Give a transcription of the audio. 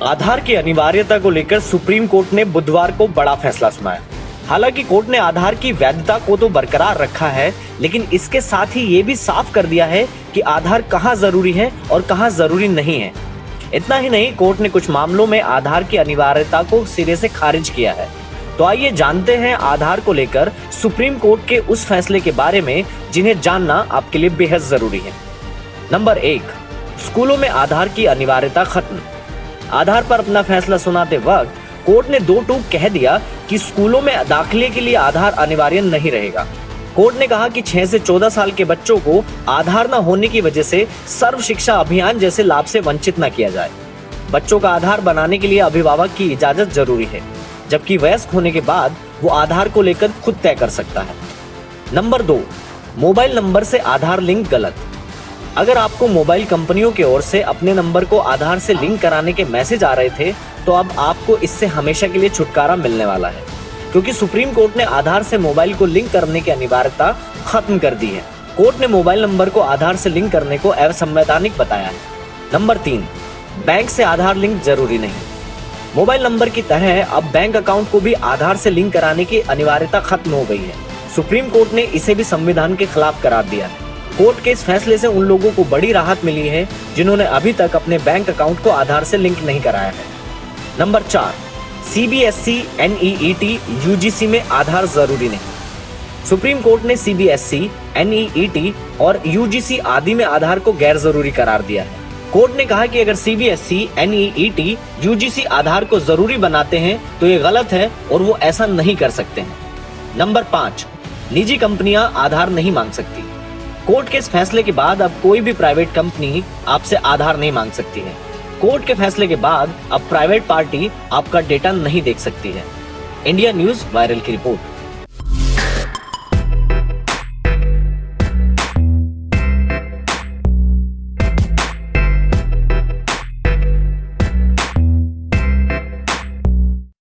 आधार की अनिवार्यता को लेकर सुप्रीम कोर्ट ने बुधवार को बड़ा फैसला सुनाया। हालांकि कोर्ट ने आधार की वैधता को तो बरकरार रखा है, लेकिन इसके साथ ही ये भी साफ कर दिया है कि आधार कहां जरूरी है और कहां जरूरी नहीं है। इतना ही नहीं, कोर्ट ने कुछ मामलों में आधार की अनिवार्यता को सिरे से खारिज किया है। तो आइए जानते हैं आधार को लेकर सुप्रीम कोर्ट के उस फैसले के बारे में जिन्हें जानना आपके लिए बेहद जरूरी है। नंबर 1, स्कूलों में आधार की अनिवार्यता खत्म। आधार पर अपना फैसला सुनाते वक्त कोर्ट ने दो टूक कह दिया कि स्कूलों में दाखिले के लिए आधार अनिवार्य नहीं रहेगा। कोर्ट ने कहा कि 6 से 14 साल के बच्चों को आधार न होने की वजह से सर्व शिक्षा अभियान जैसे लाभ से वंचित न किया जाए। बच्चों का आधार बनाने के लिए अभिभावक की इजाजत जरूरी है, जबकि वयस्क होने के बाद वो आधार को लेकर खुद तय कर सकता है। नंबर 2, मोबाइल नंबर से आधार लिंक गलत। अगर आपको मोबाइल कंपनियों की ओर से अपने नंबर को आधार से लिंक कराने के मैसेज आ रहे थे, तो अब आपको इससे हमेशा के लिए छुटकारा मिलने वाला है, क्योंकि सुप्रीम कोर्ट ने आधार से मोबाइल को लिंक करने की अनिवार्यता खत्म कर दी है। कोर्ट ने मोबाइल नंबर को आधार से लिंक करने को असंवैधानिक बताया है। नंबर 3, बैंक से आधार लिंक जरूरी नहीं। मोबाइल नंबर की तरह अब बैंक अकाउंट को भी आधार से लिंक कराने की अनिवार्यता खत्म हो गई है। सुप्रीम कोर्ट ने इसे भी संविधान के खिलाफ करार दिया है। कोर्ट के इस फैसले से उन लोगों को बड़ी राहत मिली है जिन्होंने अभी तक अपने बैंक अकाउंट को आधार से लिंक नहीं कराया है। नंबर 4, CBSE, NEET, UGC में आधार जरूरी नहीं। सुप्रीम कोर्ट ने CBSE, NEET और UGC आदि में आधार को गैर जरूरी करार दिया है। कोर्ट ने कहा कि अगर CBSE, NEET, UGC आधार को जरूरी बनाते हैं तो ये गलत है और वो ऐसा नहीं कर सकते हैं। नंबर 5, निजी कंपनियां आधार नहीं मांग सकती। कोर्ट के इस फैसले के बाद अब कोई भी प्राइवेट कंपनी आपसे आधार नहीं मांग सकती है। कोर्ट के फैसले के बाद अब प्राइवेट पार्टी आपका डेटा नहीं देख सकती है। इंडिया न्यूज वायरल की रिपोर्ट।